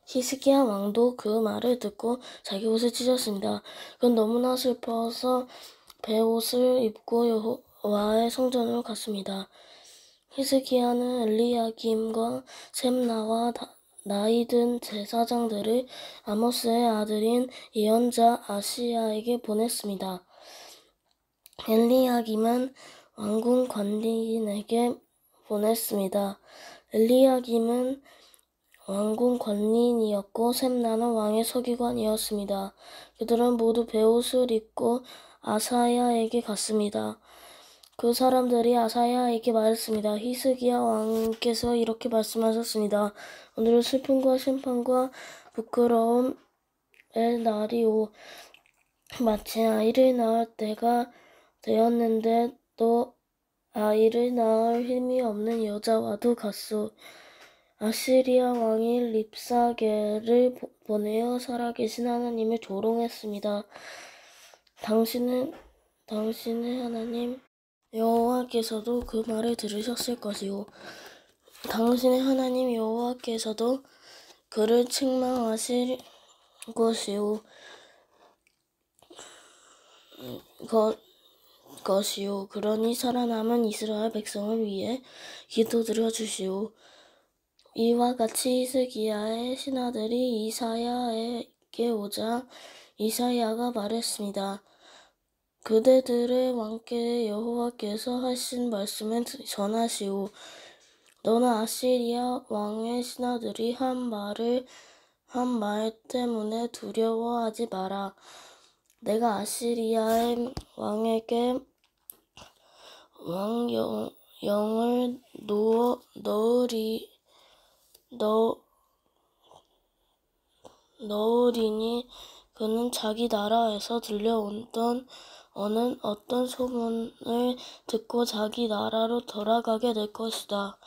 히스기야 왕도 그 말을 듣고 자기 옷을 찢었습니다. 그는 너무나 슬퍼서 베옷을 입고 여호와의 성전으로 갔습니다. 히스기야는 엘리야김과 셈나와 나이 든 제사장들을 아모스의 아들인 예언자 아시야에게 보냈습니다. 엘리야김은 왕궁 관리인에게 보냈습니다. 엘리야김은 왕궁 관리인이었고 셈나는 왕의 서기관이었습니다. 그들은 모두 베옷을 입고 아사야에게 갔습니다. 그 사람들이 아사야에게 말했습니다. 히스기야 왕께서 이렇게 말씀하셨습니다. 오늘은 슬픔과 심판과 부끄러움의 날이오. 마치 아이를 낳을 때가 되었는데 또 아이를 낳을 힘이 없는 여자와도 같소. 아시리아 왕이 립사게를 보내어 살아계신 하나님을 조롱했습니다. 당신의 하나님 여호와께서도 그 말을 들으셨을 것이요. 당신의 하나님 여호와께서도 그를 책망하실 것이요. 그러니 살아남은 이스라엘 백성을 위해 기도드려 주시오. 이와 같이 히스기야의 신하들이 이사야에게 오자 이사야가 말했습니다. 그대들의 왕께 여호와께서 하신 말씀을 전하시오. 너는 아시리아 왕의 신하들이 한 말 때문에 두려워하지 마라. 내가 아시리아의 왕에게 왕영을 넣으리니 그는 자기 나라에서 들려오던 어떤 소문을 듣고 자기 나라로 돌아가게 될 것이다.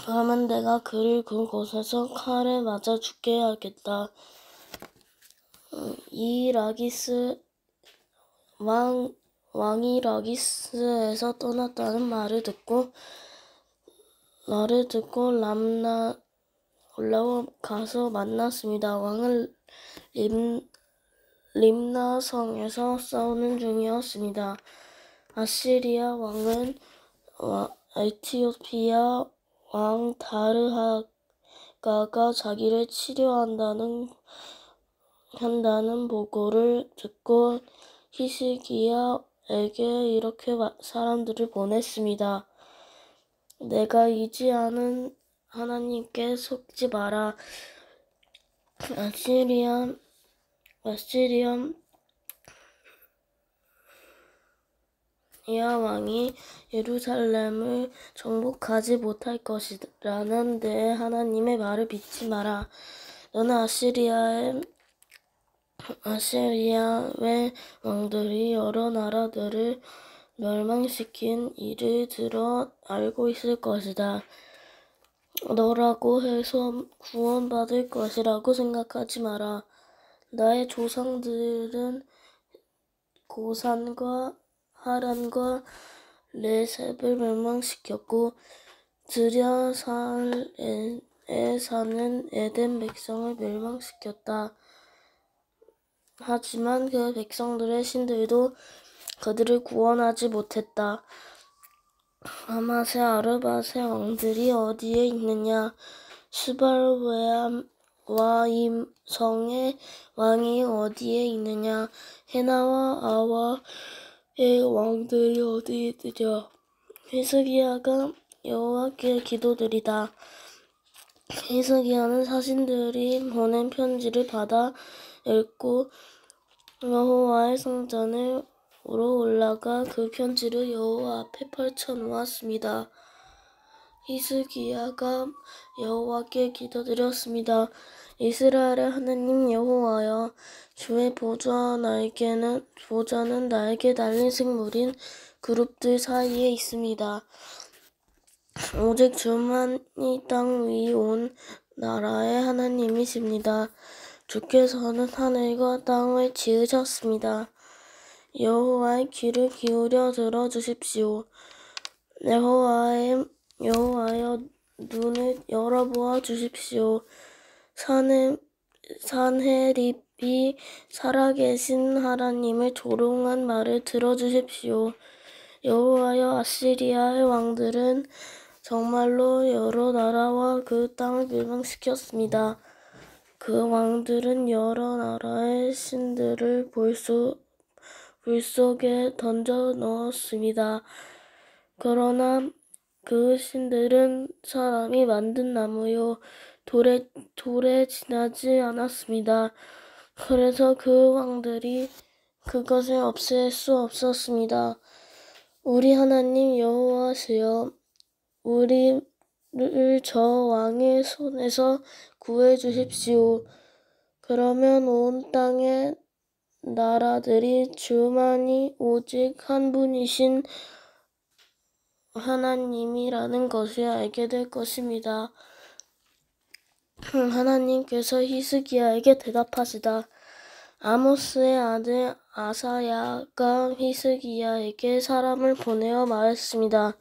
그러면 내가 그를 그곳에서 칼에 맞아 죽게 하겠다. 왕이 라기스에서 떠났다는 말을 듣고 람나 올라와 가서 만났습니다. 왕은 림나성에서 싸우는 중이었습니다. 아시리아 왕은 에티오피아 왕 다르하가가 자기를 치료한다는 보고를 듣고 히스기야에게 이렇게 사람들을 보냈습니다. 내가 이지 않은 하나님께 속지 마라. 아시리아 왕이 예루살렘을 정복하지 못할 것이라는 내 하나님의 말을 믿지 마라. 너는 아시리아의 왕들이 여러 나라들을 멸망시킨 일을 들어 알고 있을 것이다. 너라고 해서 구원받을 것이라고 생각하지 마라. 나의 조상들은 고산과 하란과 레셉을 멸망시켰고 드랴살에 사는 에덴 백성을 멸망시켰다. 하지만 그 백성들의 신들도 그들을 구원하지 못했다. 하맛의 아르밧의 왕들이 어디에 있느냐? 스발웨암와임성의 왕이 어디에 있느냐? 헤나와 아와의 왕들이 어디에 있느냐? 히스기야가 여호와께 기도드리다. 히스기야는 사신들이 보낸 편지를 받아 읽고 여호와의 성전으로 올라가 그 편지를 여호와 앞에 펼쳐놓았습니다. 히스기야가 여호와께 기도드렸습니다. 이스라엘의 하나님 여호와여, 주의 보좌는 나에게 달린 생물인 그룹들 사이에 있습니다. 오직 주만이 땅 위 온 나라의 하나님이십니다. 주께서는 하늘과 땅을 지으셨습니다. 여호와의 귀를 기울여 들어주십시오. 여호와여, 눈을 열어보아 주십시오. 산헤립이 살아계신 하나님의 조롱한 말을 들어주십시오. 여호와여, 아시리아의 왕들은 정말로 여러 나라와 그 땅을 멸망시켰습니다. 그 왕들은 여러 나라의 신들을 불속에 던져 넣었습니다. 그러나 그 신들은 사람이 만든 나무요 돌에 지나지 않았습니다. 그래서 그 왕들이 그것을 없앨 수 없었습니다. 우리 하나님 여호와시여, 우리를 저 왕의 손에서 구해 주십시오. 그러면 온 땅의 나라들이 주만이 오직 한 분이신 하나님이라는 것을 알게 될 것입니다. 하나님께서 히스기야에게 대답하시다. 아모스의 아들 아사야가 히스기야에게 사람을 보내어 말했습니다.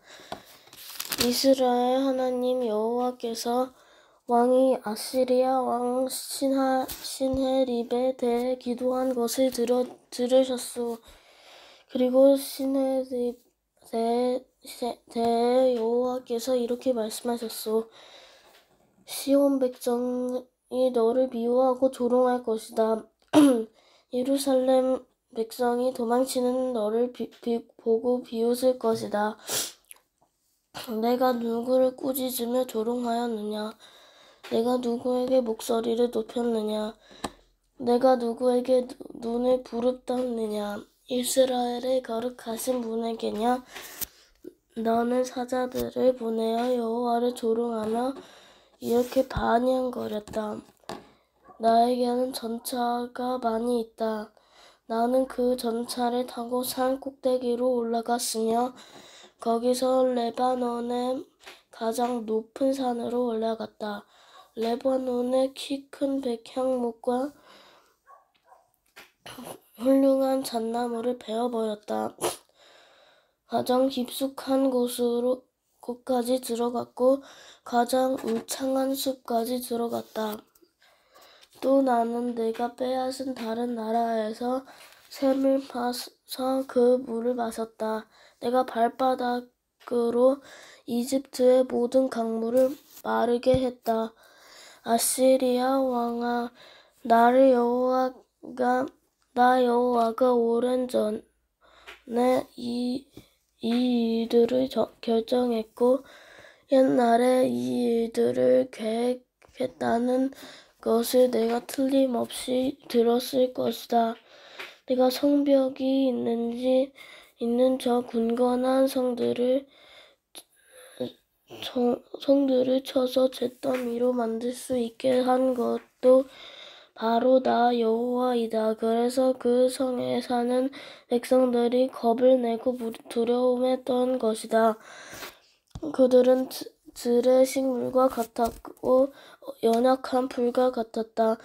이스라엘 하나님 여호와께서 왕이 아시리아 왕 신헤립에 대해 기도한 것을 들으셨소. 그리고 신헤립에 대해 여호와께서 이렇게 말씀하셨소. 시온 백성이 너를 미워하고 조롱할 것이다. 예루살렘 백성이 도망치는 너를 보고 비웃을 것이다. 내가 누구를 꾸짖으며 조롱하였느냐? 내가 누구에게 목소리를 높였느냐? 내가 누구에게 눈을 부릅뜨느냐? 이스라엘의 거룩하신 분에게냐? 너는 사자들을 보내어 여호와를 조롱하며 이렇게 반향거렸다. 나에게는 전차가 많이 있다. 나는 그 전차를 타고 산 꼭대기로 올라갔으며 거기서 레바논의 가장 높은 산으로 올라갔다. 레바논의 키 큰 백향목과 훌륭한 잣나무를 베어버렸다. 가장 깊숙한 곳까지 들어갔고 가장 울창한 숲까지 들어갔다. 또 나는 내가 빼앗은 다른 나라에서 샘을 파서 그 물을 마셨다. 내가 발바닥으로 이집트의 모든 강물을 마르게 했다. 아시리아 왕아, 나 여호와가 오랜 전에 이 일들을 결정했고 옛날에 이 일들을 계획했다는 것을 내가 틀림없이 들었을 것이다. 내가 성벽이 있는 저 굳건한 성들을 쳐서 잿더미로 만들 수 있게 한 것도 바로 나 여호와이다. 그래서 그 성에 사는 백성들이 겁을 내고 두려움에 떤 것이다. 그들은 들의 식물과 같았고 연약한 풀과 같았다.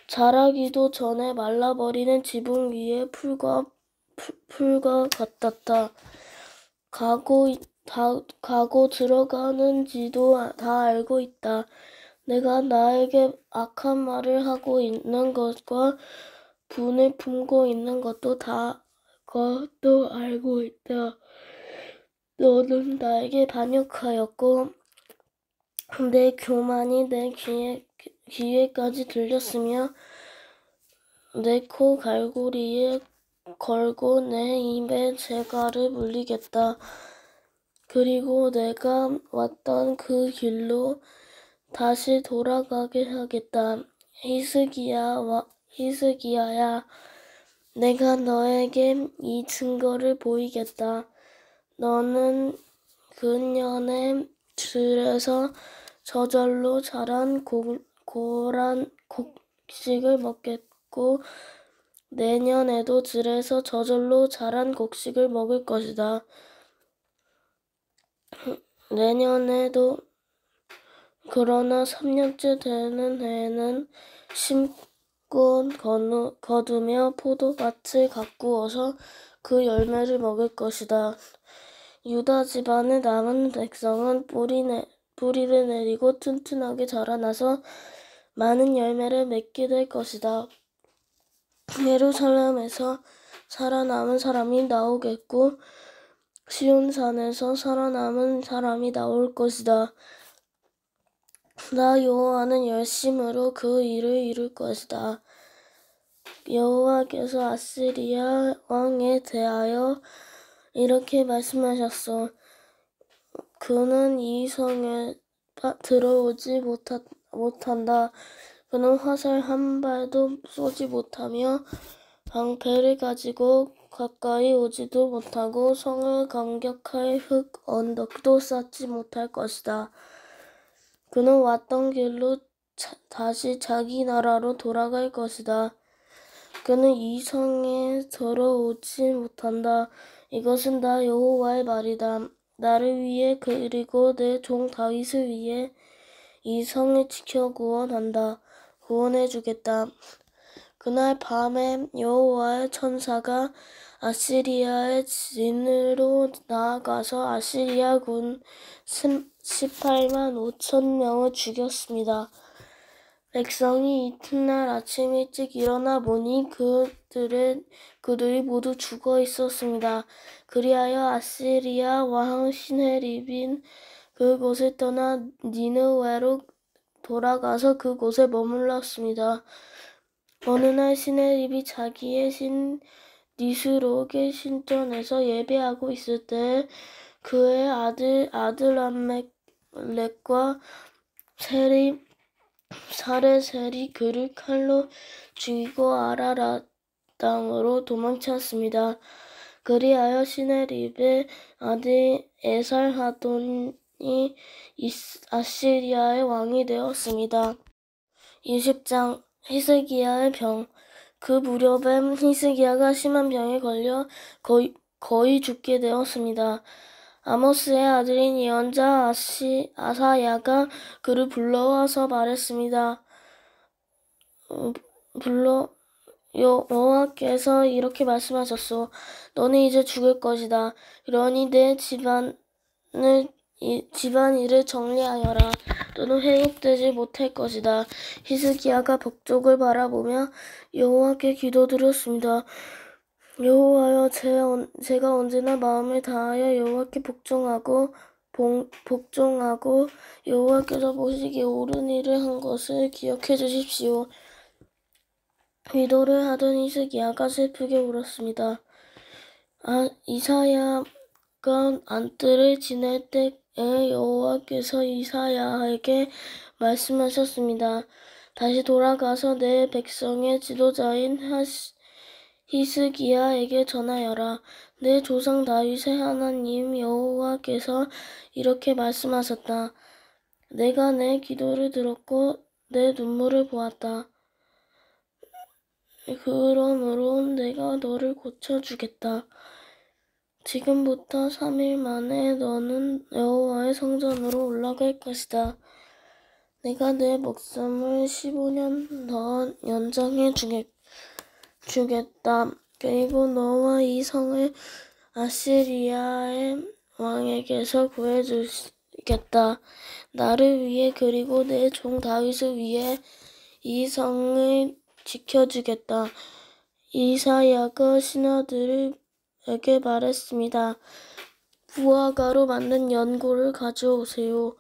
자라기도 전에 말라버리는 지붕 위의 풀과 같았다. 가고 들어가는지도 다 알고 있다. 내가 나에게 악한 말을 하고 있는 것과 분을 품고 있는 것도 알고 있다. 너는 나에게 반역하였고 내 교만이 내 귀에까지 들렸으며 내 코 갈고리에 걸고 내 입에 재갈을 물리겠다. 그리고 내가 왔던 그 길로 다시 돌아가게 하겠다. 히스기야야, 내가 너에게 이 증거를 보이겠다. 너는 근년에 들에서 저절로 자란 고란 곡식을 먹겠고 내년에도 들에서 저절로 자란 곡식을 먹을 것이다. 내년에도 그러나 3년째 되는 해에는 심고 거두며 포도밭을 가꾸어서 그 열매를 먹을 것이다. 유다 집안의 남은 백성은 뿌리를 내리고 튼튼하게 자라나서 많은 열매를 맺게 될 것이다. 예루살렘에서 살아남은 사람이 나오겠고 시온산에서 살아남은 사람이 나올 것이다. 나 여호와는 열심으로 그 일을 이룰 것이다. 여호와께서 아시리아 왕에 대하여 이렇게 말씀하셨소. 그는 이 성에 들어오지 못한다. 그는 화살 한 발도 쏘지 못하며 방패를 가지고 가까이 오지도 못하고 성을 공격할 흙 언덕도 쌓지 못할 것이다. 그는 왔던 길로 다시 자기 나라로 돌아갈 것이다. 그는 이 성에 들어오지 못한다. 이것은 나 여호와의 말이다. 나를 위해 그리고 내 종 다윗을 위해 이 성을 지켜 구원해주겠다. 그날 밤에 여호와의 천사가 아시리아의 진으로 나아가서 아시리아 군 18만 5천 명을 죽였습니다. 백성이 이튿날 아침 일찍 일어나 보니 그들이 모두 죽어 있었습니다. 그리하여 아시리아 왕 시네립은 그곳을 떠나 니느웨로 돌아가서 그곳에 머물렀습니다. 어느 날 시네립이 자기의 신 니스록의 신전에서 예배하고 있을 때 그의 아들 아드람멜렉과 사레셀이 그를 칼로 죽이고 아라랏 땅으로 도망쳤습니다. 그리하여 시네립의 아들 에살하돈이 아시리아의 왕이 되었습니다. 20장 히스기야의 병. 그 무렵에 히스기야가 심한 병에 걸려 거의 죽게 되었습니다. 아모스의 아들인 예언자 아사야가 그를 불러와서 말했습니다. 여호와께서 이렇게 말씀하셨소. 너는 이제 죽을 것이다. 그러니 내 집안일을 정리하여라. 너는 회복되지 못할 것이다. 히스기야가 북쪽을 바라보며 여호와께 기도드렸습니다. 여호와여, 제가 언제나 마음을 다하여 여호와께 복종하고 여호와께서 보시기에 옳은 일을 한 것을 기억해 주십시오. 기도를 하던 히스기야가 슬프게 울었습니다. 이사야가 안뜰을 지낼 때에 여호와께서 이사야에게 말씀하셨습니다. 다시 돌아가서 내 백성의 지도자인 히스기야에게 전하여라. 내 조상 다윗의 하나님 여호와께서 이렇게 말씀하셨다. 내가 내 기도를 들었고 내 눈물을 보았다. 그러므로 내가 너를 고쳐주겠다. 지금부터 3일 만에 너는 여호와의 성전으로 올라갈 것이다. 내가 내 목숨을 15년 더 연장해 주겠다. 그리고 너와 이 성을 아시리아의 왕에게서 구해주겠다. 나를 위해 그리고 내 종 다윗을 위해 이 성을 지켜주겠다. 이사야가 신하들에게 말했습니다. 무화과로 만든 연고를 가져오시오.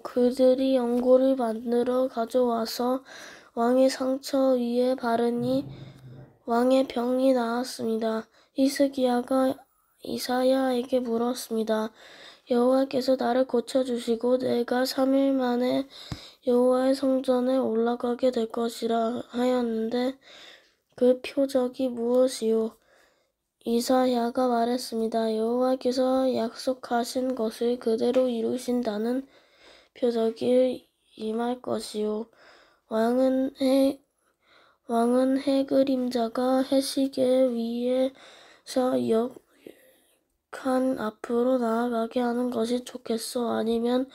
그들이 연고를 만들어 가져와서 왕의 상처 위에 바르니 왕의 병이 나았습니다. 히스기야가 이사야에게 물었습니다. 여호와께서 나를 고쳐주시고 내가 3일 만에 여호와의 성전에 올라가게 될 것이라 하였는데 그 표적이 무엇이요? 이사야가 말했습니다. 여호와께서 약속하신 것을 그대로 이루신다는 표적이 임할 것이요. 왕은 해 그림자가 해시계 위에서 칸 앞으로 나아가게 하는 것이 좋겠소? 아니면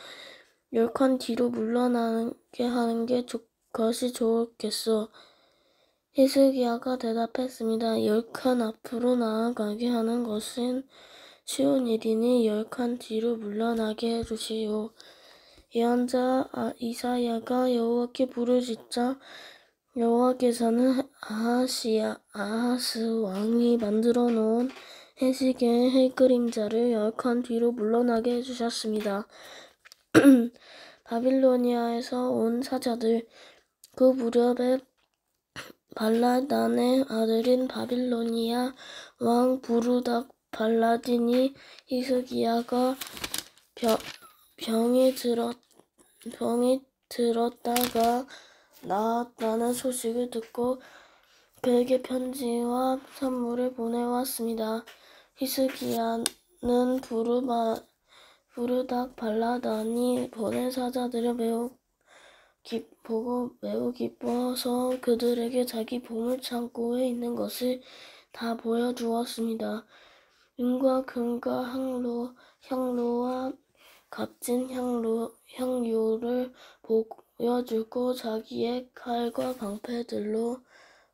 10칸 뒤로 물러나게 하는 것이 좋겠소? 히스기야가 대답했습니다. 10칸 앞으로 나아가게 하는 것은 쉬운 일이니 10칸 뒤로 물러나게 해주시오. 예언자 이사야가 여호와께 부르짖자 여호와께서는 아하스 왕이 만들어 놓은 해시계의 해그림자를 10칸 뒤로 물러나게 해주셨습니다. 바빌로니아에서 온 사자들. 그 무렵에 발라단의 아들인 바빌로니아 왕 부르닥 발라딘이 히스기야가 병이 들었다가 나았다는 소식을 듣고 그에게 편지와 선물을 보내왔습니다. 히스기야는 부르닥 발라단이 보낸 사자들을 보고 매우 기뻐서 그들에게 자기 보물창고에 있는 것을 다 보여주었습니다. 은과 금과 향로와 값진 향료를 보여주고 자기의 칼과 방패들로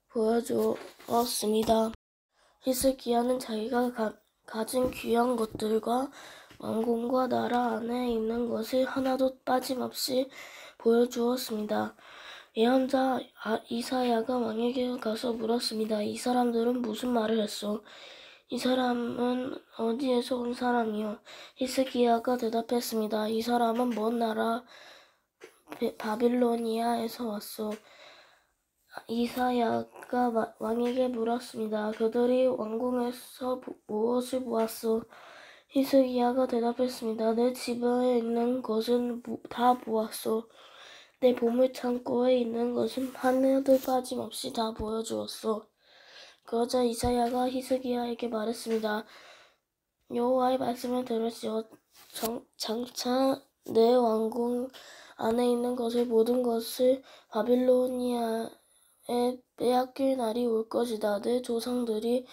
보여주었습니다. 히스기야는 자기가 가진 귀한 것들과 왕궁과 나라 안에 있는 것을 하나도 빠짐없이 보여주었습니다. 예언자 이사야가 왕에게 가서 물었습니다. 이 사람들은 무슨 말을 했소? 이 사람은 어디에서 온 사람이요? 히스기야가 대답했습니다. 이 사람은 먼 나라 바빌로니아에서 왔소. 이사야가 왕에게 물었습니다. 그들이 왕궁에서 무엇을 보았소? 히스기야가 대답했습니다. 내 집에 있는 것은 다 보았소. 내 보물창고에 있는 것은 하나도 빠짐없이 다 보여주었소. 그러자 이사야가 히스기야에게 말했습니다. 여호와의 말씀을 들으시오. 장차 내 왕궁 안에 있는 모든 것을 바빌로니아에 빼앗길 날이 올 것이다. 내 조상들이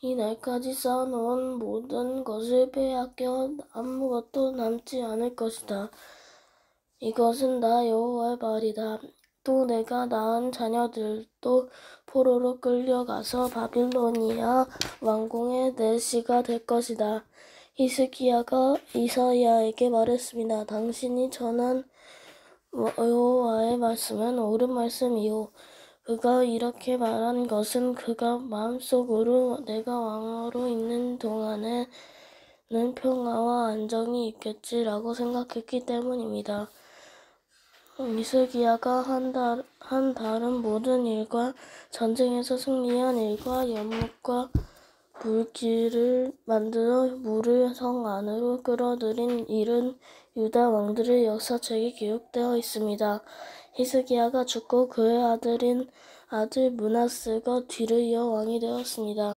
이 날까지 쌓아놓은 모든 것을 빼앗겨 아무것도 남지 않을 것이다. 이것은 나 여호와의 말이다. 또 내가 낳은 자녀들도 포로로 끌려가서 바빌로니아 왕궁의 내시가 될 것이다. 히스기야가 이사야에게 말했습니다. 당신이 전한 여호와의 말씀은 옳은 말씀이요. 그가 이렇게 말한 것은 그가 마음속으로 내가 왕으로 있는 동안에는 평화와 안정이 있겠지라고 생각했기 때문입니다. 히스기야가 한 다른 모든 일과 전쟁에서 승리한 일과 연못과 물길을 만들어 물을 성 안으로 끌어들인 일은 유다 왕들의 역사책에 기록되어 있습니다. 히스기야가 죽고 그의 아들 므낫세가 뒤를 이어 왕이 되었습니다.